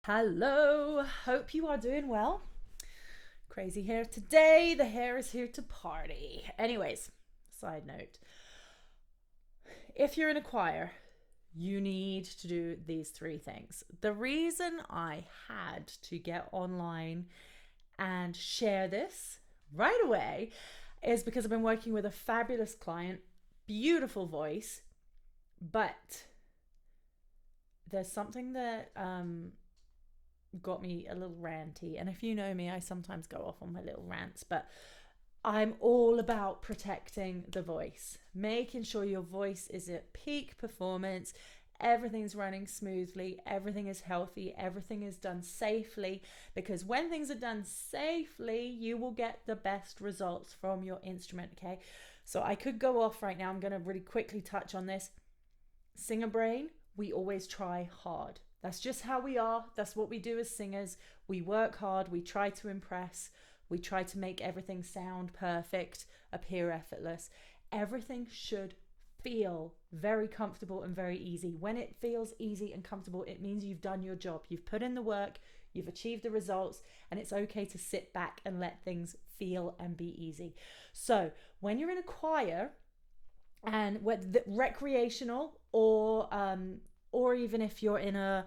Hello, hope you are doing well. Crazy hair today. The hair is here to party. Anyways, side note, if you're in a choir, you need to do these three things. The reason I had to get online and share this right away is because I've been working with a fabulous client, beautiful voice, but there's something that got me a little ranty. And if you know me, I sometimes go off on my little rants, but I'm all about protecting the voice, making sure your voice is at peak performance. Everything's running smoothly, everything is healthy, everything is done safely. Because when things are done safely, you will get the best results from your instrument. Okay, so I could go off right now. I'm going to really quickly touch on this. Singer brain, we always try hard. That's just how we are. That's what we do as singers. We work hard, we try to impress, we try to make everything sound perfect, appear effortless. Everything should feel very comfortable and very easy. When it feels easy and comfortable, it means you've done your job. You've put in the work, you've achieved the results, and it's okay to sit back and let things feel and be easy. So, when you're in a choir, and whether recreational or even if you're in a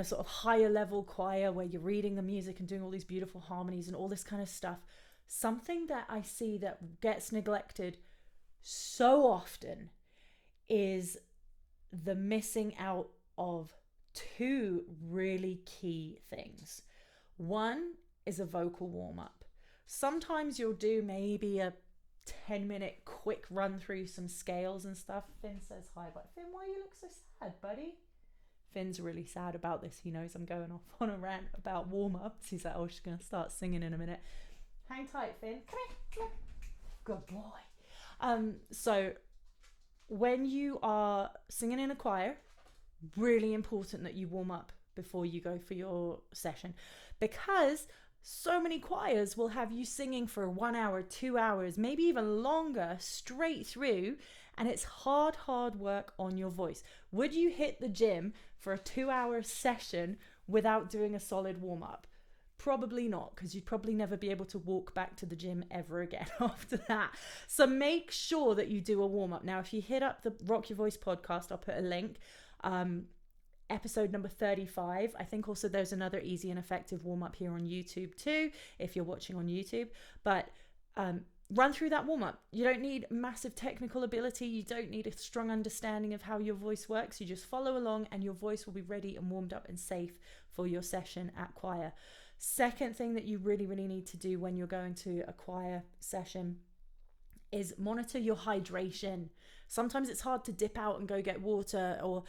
sort of higher level choir where you're reading the music and doing all these beautiful harmonies and all this kind of stuff, something that I see that gets neglected so often is the missing out of two really key things. One is a vocal warm up. Sometimes you'll do maybe a 10-minute quick run through some scales and stuff. Finn says hi, but Finn, why you look so sad, buddy? Finn's really sad about this. He knows I'm going off on a rant about warm ups. He's like, oh, she's going to start singing in a minute. Hang tight, Finn. Come here, come here. Good boy. So when you are singing in a choir, really important that you warm up before you go for your session, because so many choirs will have you singing for 1 hour, 2 hours, maybe even longer straight through, and it's hard work on your voice. Would you hit the gym for a 2 hour session without doing a solid warm up? Probably not, because you'd probably never be able to walk back to the gym ever again after that. So make sure that you do a warm up. Now, if you hit up the Rock Your Voice podcast, I'll put a link. Episode number 35. I think also there's another easy and effective warm up here on YouTube too, if you're watching on YouTube. But run through that warm up. You don't need massive technical ability. You don't need a strong understanding of how your voice works. You just follow along and your voice will be ready and warmed up and safe for your session at choir. Second thing that you really need to do when you're going to a choir session is monitor your hydration. Sometimes it's hard to dip out and go get water, or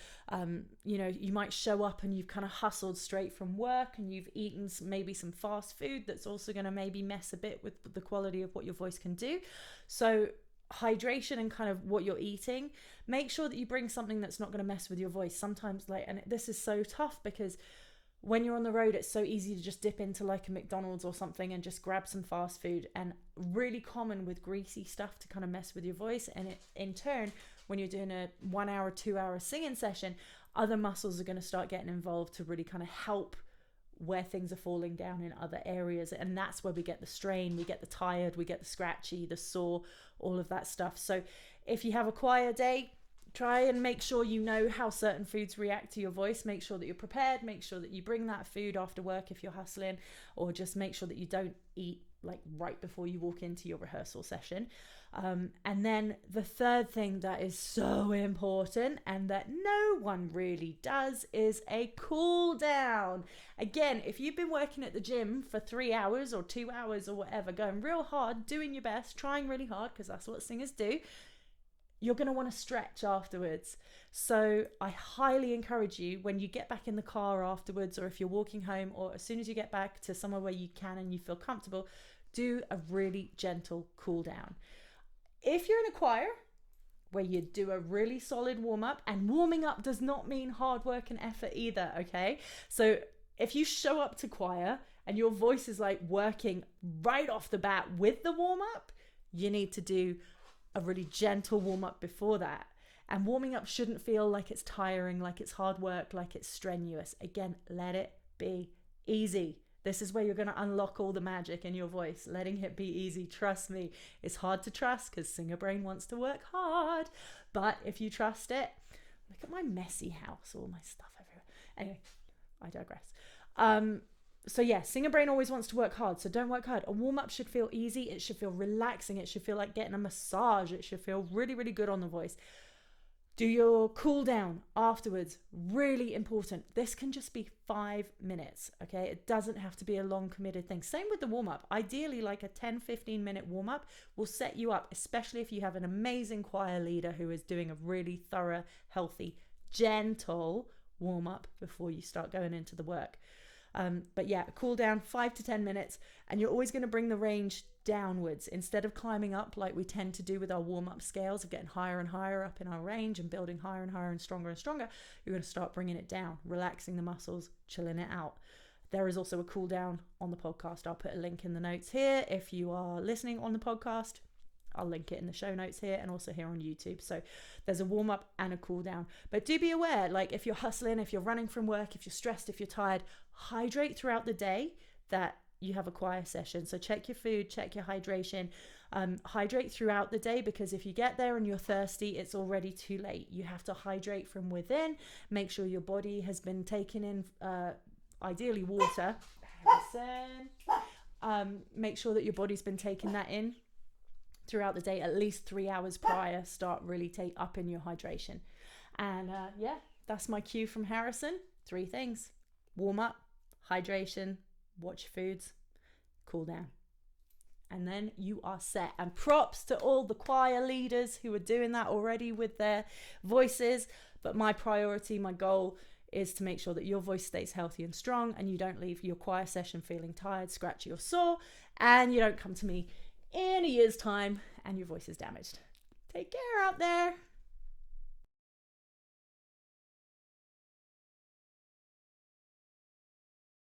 you might show up and you've kind of hustled straight from work and you've eaten maybe some fast food that's also going to maybe mess a bit with the quality of what your voice can do. So hydration and kind of what you're eating, make sure that you bring something that's not going to mess with your voice. Sometimes and this is so tough because when you're on the road, it's so easy to just dip into like a McDonald's or something and just grab some fast food, and really common with greasy stuff to kind of mess with your voice. And it, in turn, when you're doing a 1 hour, 2 hour singing session, other muscles are going to start getting involved to really kind of help where things are falling down in other areas. And that's where we get the strain, we get the tired, we get the scratchy, the sore, all of that stuff. So if you have a choir day, try and make sure you know how certain foods react to your voice. Make sure that you're prepared. Make sure that you bring that food after work if you're hustling, or just make sure that you don't eat like right before you walk into your rehearsal session. And then the third thing that is so important and that no one really does is a cool down. Again, if you've been working at the gym for 3 hours or 2 hours or whatever, going real hard, doing your best, trying really hard, because that's what singers do, you're going to want to stretch afterwards. So I highly encourage you, when you get back in the car afterwards, or if you're walking home, or as soon as you get back to somewhere where you can and you feel comfortable, do a really gentle cool down. If you're in a choir where you do a really solid warm up, and warming up does not mean hard work and effort either, okay? So if you show up to choir and your voice is like working right off the bat with the warm up, you need to do a really gentle warm up before that. And warming up shouldn't feel like it's tiring, like it's hard work, like it's strenuous. Again, let it be easy. This is where you're going to unlock all the magic in your voice, letting it be easy. Trust me, it's hard to trust because singer brain wants to work hard. But if you trust it, look at my messy house, all my stuff everywhere. Anyway, I digress. So yeah, singer brain always wants to work hard, so don't work hard. A warm-up should feel easy. It should feel relaxing. It should feel like getting a massage. It should feel really, really good on the voice. Do your cool down afterwards. Really important. This can just be 5 minutes, okay? It doesn't have to be a long committed thing. Same with the warm-up. Ideally, like a 10-15 minute warm-up will set you up, especially if you have an amazing choir leader who is doing a really thorough, healthy, gentle warm-up before you start going into the work. But yeah, cool down 5 to 10 minutes, and you're always going to bring the range downwards instead of climbing up like we tend to do with our warm-up scales of getting higher and higher up in our range and building higher and higher and stronger. You're going to start bringing it down, relaxing the muscles, chilling it out. There is also a cool down on the podcast. I'll put a link in the notes here. If you are listening on the podcast, I'll link it in the show notes here and also here on YouTube. So there's a warm up and a cool down. But do be aware, like if you're hustling, if you're running from work, if you're stressed, if you're tired, hydrate throughout the day that you have a choir session. So check your food, check your hydration, hydrate throughout the day, because if you get there and you're thirsty, it's already too late. You have to hydrate from within. Make sure your body has been taking in, ideally water. Make sure that your body's been taking that in throughout the day, at least 3 hours prior. Start really up in your hydration. And yeah, that's my cue from Harrison. 3 things: warm up, hydration, watch your foods, cool down, and then you are set. And props to all the choir leaders who are doing that already with their voices. But my priority, my goal is to make sure that your voice stays healthy and strong, and you don't leave your choir session feeling tired, scratchy or sore, and you don't come to me in a year's time and your voice is damaged. Take care out there.